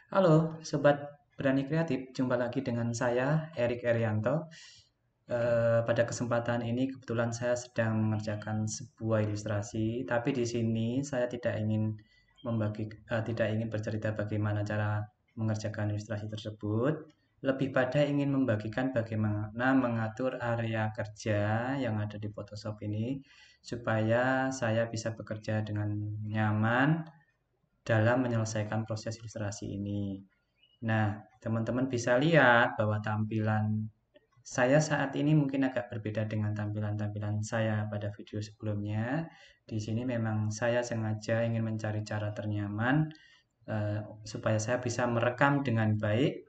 Halo, Sobat Berani Kreatif. Jumpa lagi dengan saya, Erik Erianto. Pada kesempatan ini, kebetulan saya sedang mengerjakan sebuah ilustrasi, tapi di sini saya tidak ingin bercerita bagaimana cara mengerjakan ilustrasi tersebut. Lebih pada ingin membagikan bagaimana mengatur area kerja yang ada di Photoshop ini, supaya saya bisa bekerja dengan nyaman dalam menyelesaikan proses ilustrasi ini. Nah, teman-teman bisa lihat bahwa tampilan saya saat ini mungkin agak berbeda dengan tampilan-tampilan saya pada video sebelumnya. Di sini memang saya sengaja ingin mencari cara ternyaman supaya saya bisa merekam dengan baik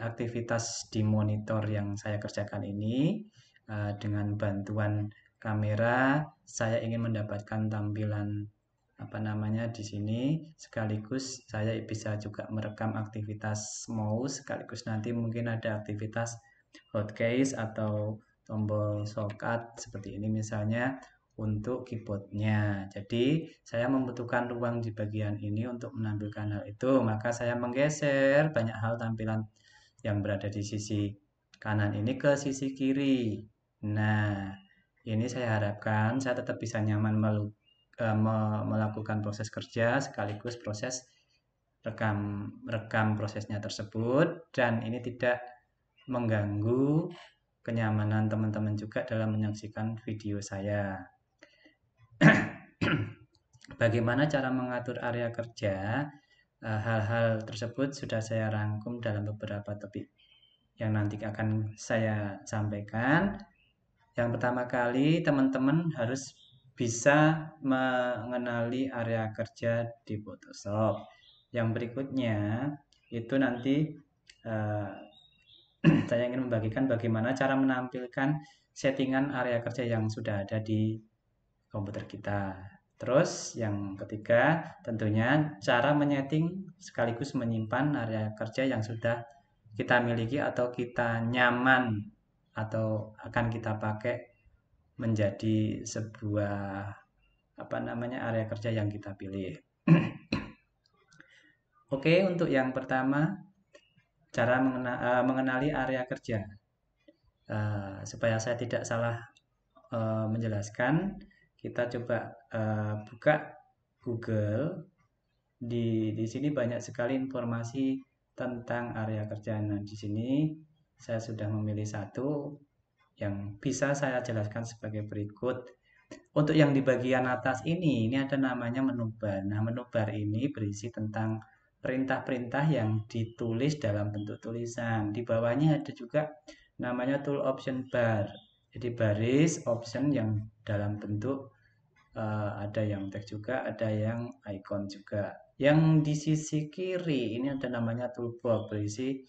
aktivitas di monitor yang saya kerjakan ini. Dengan bantuan kamera, saya ingin mendapatkan tampilan apa namanya di sini, sekaligus saya bisa juga merekam aktivitas mouse, sekaligus nanti mungkin ada aktivitas hotkeys atau tombol shortcut seperti ini misalnya untuk keyboardnya. Jadi saya membutuhkan ruang di bagian ini untuk menampilkan hal itu, maka saya menggeser banyak hal tampilan yang berada di sisi kanan ini ke sisi kiri. Nah, ini saya harapkan saya tetap bisa nyaman melakukan proses kerja sekaligus proses rekam rekam prosesnya tersebut, dan ini tidak mengganggu kenyamanan teman-teman juga dalam menyaksikan video saya. Bagaimana cara mengatur area kerja? Hal-hal tersebut sudah saya rangkum dalam beberapa topik yang nanti akan saya sampaikan. Yang pertama kali, teman-teman harus bisa mengenali area kerja di Photoshop. Yang berikutnya, itu nanti eh, saya ingin membagikan bagaimana cara menampilkan settingan area kerja yang sudah ada di komputer kita. Terus yang ketiga, tentunya cara menyeting sekaligus menyimpan area kerja yang sudah kita miliki atau kita nyaman atau akan kita pakai menjadi sebuah apa namanya area kerja yang kita pilih. Oke, untuk yang pertama, cara mengenali area kerja. Supaya saya tidak salah menjelaskan, kita coba buka Google. Di sini banyak sekali informasi tentang area kerja. Nah, di sini saya sudah memilih satu yang bisa saya jelaskan sebagai berikut. Untuk yang di bagian atas ini ada namanya menu bar. Nah, menu bar ini berisi tentang perintah-perintah yang ditulis dalam bentuk tulisan. Di bawahnya ada juga namanya tool option bar. Jadi baris option yang dalam bentuk ada yang teks juga, ada yang icon juga. Yang di sisi kiri ini ada namanya toolbox, berisi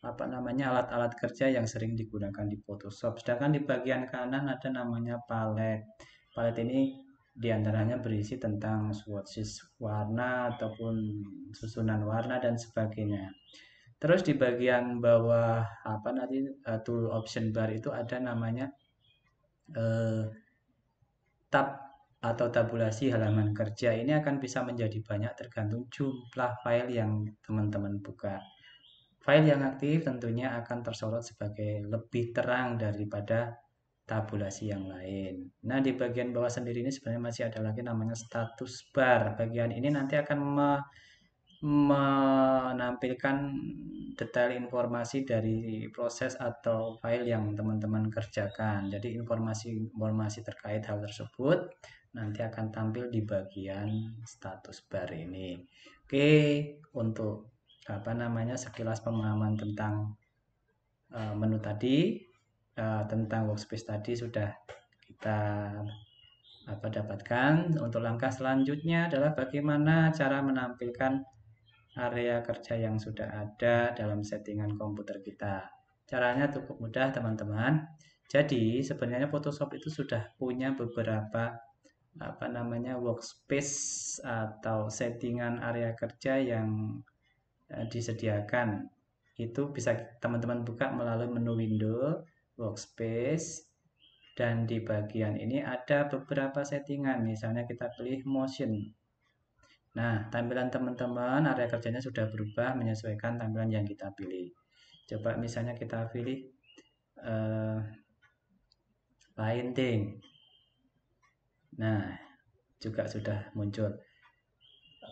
apa namanya alat-alat kerja yang sering digunakan di Photoshop. Sedangkan di bagian kanan ada namanya palette. Palette ini diantaranya berisi tentang swatches warna ataupun susunan warna dan sebagainya. Terus di bagian bawah apa nanti tool option bar itu ada namanya eh, tab atau tabulasi halaman kerja. Ini akan bisa menjadi banyak tergantung jumlah file yang teman-teman buka. File yang aktif tentunya akan tersorot sebagai lebih terang daripada tabulasi yang lain. Nah, di bagian bawah sendiri ini sebenarnya masih ada lagi namanya status bar. Bagian ini nanti akan menampilkan detail informasi dari proses atau file yang teman-teman kerjakan. Jadi informasi-informasi terkait hal tersebut nanti akan tampil di bagian status bar ini. Oke, untuk apa namanya sekilas pemahaman tentang menu tadi, tentang workspace tadi sudah kita dapatkan. Untuk langkah selanjutnya adalah bagaimana cara menampilkan area kerja yang sudah ada dalam settingan komputer kita. Caranya cukup mudah, teman-teman. Jadi, sebenarnya Photoshop itu sudah punya beberapa apa namanya workspace atau settingan area kerja yang disediakan. Itu bisa teman-teman buka melalui menu window, workspace, dan di bagian ini ada beberapa settingan. Misalnya kita pilih motion. Nah, tampilan teman-teman area kerjanya sudah berubah menyesuaikan tampilan yang kita pilih. Coba misalnya kita pilih painting. Nah, juga sudah muncul.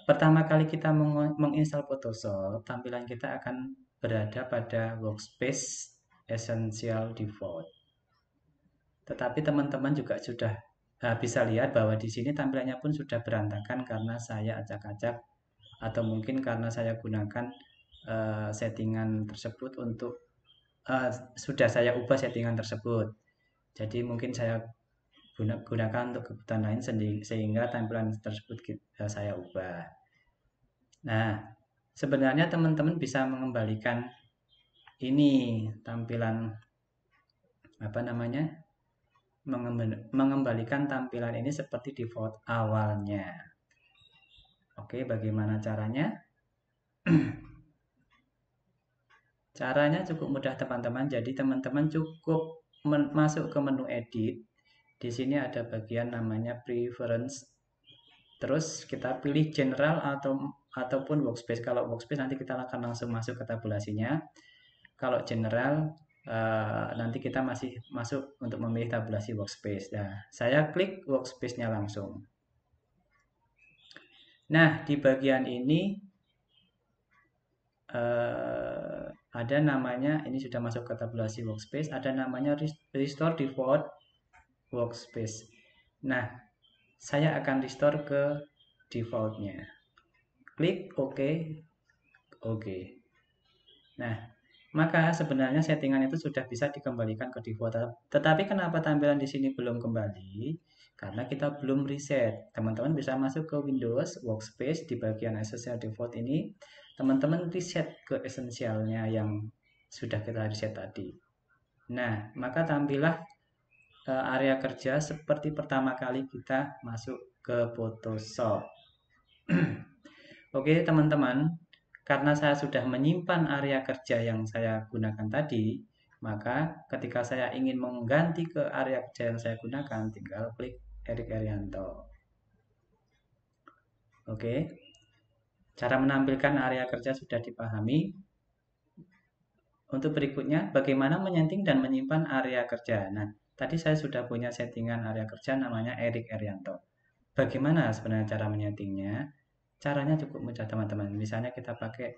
Pertama kali kita menginstal Photoshop, tampilan kita akan berada pada workspace Essential Default. Tetapi teman-teman juga sudah bisa lihat bahwa di sini tampilannya pun sudah berantakan karena saya acak-acak atau mungkin karena saya gunakan settingan tersebut untuk sudah saya ubah settingan tersebut. Jadi mungkin saya gunakan untuk kebutuhan lain sehingga tampilan tersebut saya ubah. Nah, sebenarnya teman-teman bisa mengembalikan ini tampilan apa namanya? Mengembalikan tampilan ini seperti default awalnya. Oke, bagaimana caranya? Caranya cukup mudah teman-teman. Jadi teman-teman cukup masuk ke menu edit. Di sini ada bagian namanya preference. Terus kita pilih general ataupun workspace. Kalau workspace nanti kita akan langsung masuk ke tabulasinya. Kalau general nanti kita masih masuk untuk memilih tabulasi workspace. Nah, saya klik workspace-nya langsung. Nah, di bagian ini ada namanya, ini sudah masuk ke tabulasi workspace, ada namanya restore default workspace. Nah, saya akan restore ke defaultnya. Klik OK. Nah, maka sebenarnya settingan itu sudah bisa dikembalikan ke default. Tetapi kenapa tampilan di sini belum kembali? Karena kita belum reset. Teman-teman bisa masuk ke Windows Workspace di bagian Essential Default ini. Teman-teman reset ke esensialnya yang sudah kita reset tadi. Nah, maka tampillah area kerja seperti pertama kali kita masuk ke Photoshop. Oke, teman-teman. Karena saya sudah menyimpan area kerja yang saya gunakan tadi, maka ketika saya ingin mengganti ke area kerja yang saya gunakan, tinggal klik Erik Erianto. Oke, cara menampilkan area kerja sudah dipahami. Untuk berikutnya, bagaimana menyeting dan menyimpan area kerja. Nah, tadi saya sudah punya settingan area kerja namanya Erik Erianto. Bagaimana sebenarnya cara menyetingnya? Caranya cukup mudah teman-teman. Misalnya kita pakai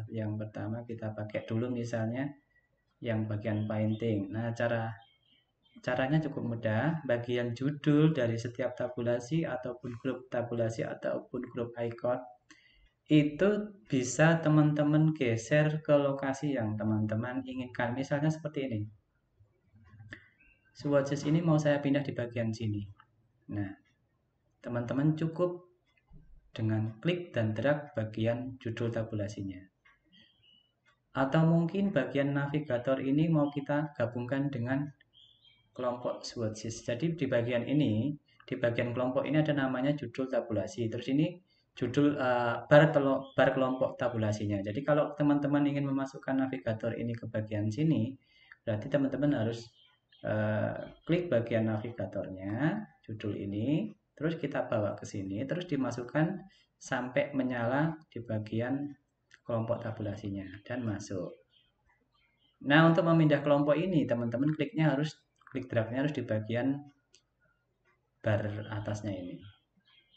yang pertama kita pakai dulu misalnya yang bagian painting. Nah, caranya cukup mudah. Bagian judul dari setiap tabulasi ataupun grup tabulasi ataupun grup icon itu bisa teman-teman geser ke lokasi yang teman-teman inginkan. Misalnya seperti ini. Swatches ini mau saya pindah di bagian sini. Nah, teman-teman cukup dengan klik dan drag bagian judul tabulasinya. Atau mungkin bagian navigator ini mau kita gabungkan dengan kelompok swatches. Jadi di bagian ini, di bagian kelompok ini ada namanya judul tabulasi. Terus ini judul bar kelompok tabulasinya. Jadi kalau teman-teman ingin memasukkan navigator ini ke bagian sini, berarti teman-teman harus klik bagian navigatornya, judul ini, terus kita bawa ke sini, terus dimasukkan sampai menyala di bagian kelompok tabulasinya dan masuk. Nah, untuk memindah kelompok ini, teman-teman klik dragnya harus di bagian bar atasnya ini.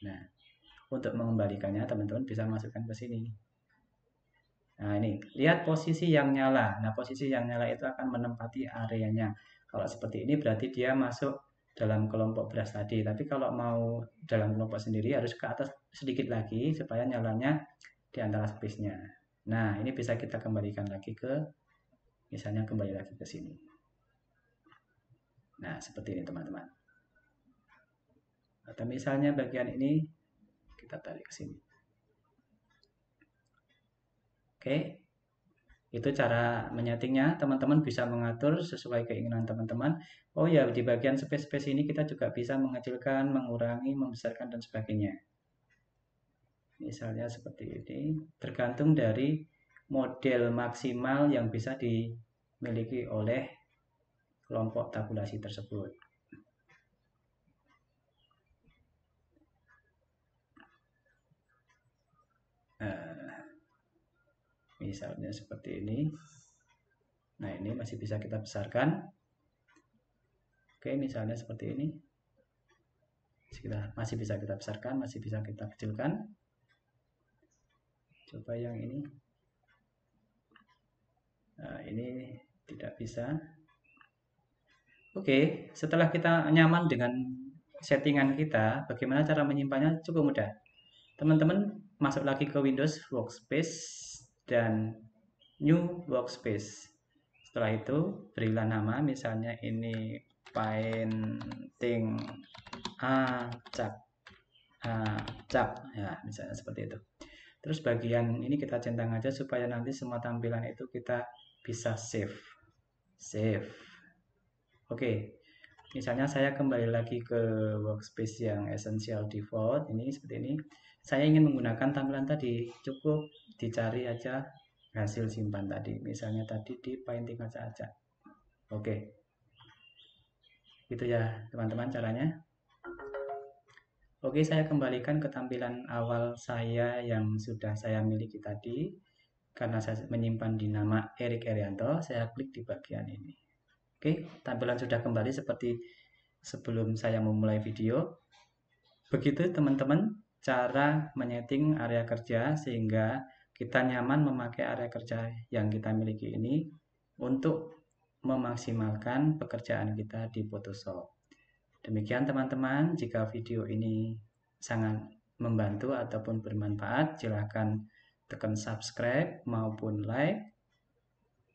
Nah, untuk mengembalikannya, teman-teman bisa masukkan ke sini. Nah, ini, lihat posisi yang nyala. Nah, posisi yang nyala itu akan menempati areanya. Kalau seperti ini berarti dia masuk dalam kelompok beras tadi. Tapi kalau mau dalam kelompok sendiri harus ke atas sedikit lagi supaya nyalanya di antara space-nya. Nah, ini bisa kita kembalikan lagi ke, misalnya kembali lagi ke sini. Nah, seperti ini teman-teman. Atau misalnya bagian ini kita tarik ke sini. Oke. Itu cara menyetingnya. Teman-teman bisa mengatur sesuai keinginan teman-teman. Oh ya, di bagian space-space ini kita juga bisa mengecilkan, mengurangi, membesarkan, dan sebagainya. Misalnya seperti ini. Tergantung dari model maksimal yang bisa dimiliki oleh kelompok tabulasi tersebut. misalnya seperti ini. Nah, ini masih bisa kita besarkan. Oke, misalnya seperti ini. Masih bisa kita besarkan, masih bisa kita kecilkan. Coba yang ini. Nah, ini tidak bisa. Oke, setelah kita nyaman dengan settingan kita, bagaimana cara menyimpannya? Cukup mudah. Teman-teman masuk lagi ke Windows Workspace dan New Workspace. Setelah itu berilah nama, misalnya ini painting acak, ya misalnya seperti itu. Terus bagian ini kita centang aja supaya nanti semua tampilan itu kita bisa save. Oke, misalnya saya kembali lagi ke workspace yang essential default ini seperti ini. Saya ingin menggunakan tampilan tadi, cukup dicari aja hasil simpan tadi. Misalnya tadi di painting aja. Oke, gitu ya teman-teman caranya. Oke, saya kembalikan ke tampilan awal saya yang sudah saya miliki tadi. Karena saya menyimpan di nama Erik Erianto, saya klik di bagian ini. Oke, tampilan sudah kembali seperti sebelum saya memulai video. Begitu teman-teman cara menyeting area kerja sehingga kita nyaman memakai area kerja yang kita miliki ini untuk memaksimalkan pekerjaan kita di Photoshop. Demikian teman-teman, jika video ini sangat membantu ataupun bermanfaat, silahkan tekan subscribe maupun like.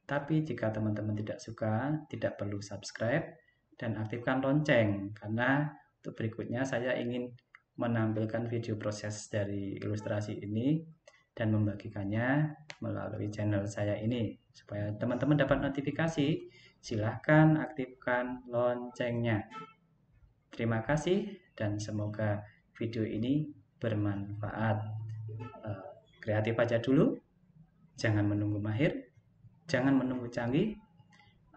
Tapi jika teman-teman tidak suka, tidak perlu subscribe dan aktifkan lonceng, karena untuk berikutnya saya ingin menampilkan video proses dari ilustrasi ini dan membagikannya melalui channel saya ini. Supaya teman-teman dapat notifikasi, silahkan aktifkan loncengnya. Terima kasih dan semoga video ini bermanfaat. Kreatif aja dulu, jangan menunggu mahir, jangan menunggu canggih,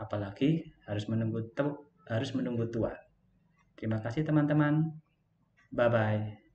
apalagi harus menunggu tua. Terima kasih teman-teman. Bye-bye.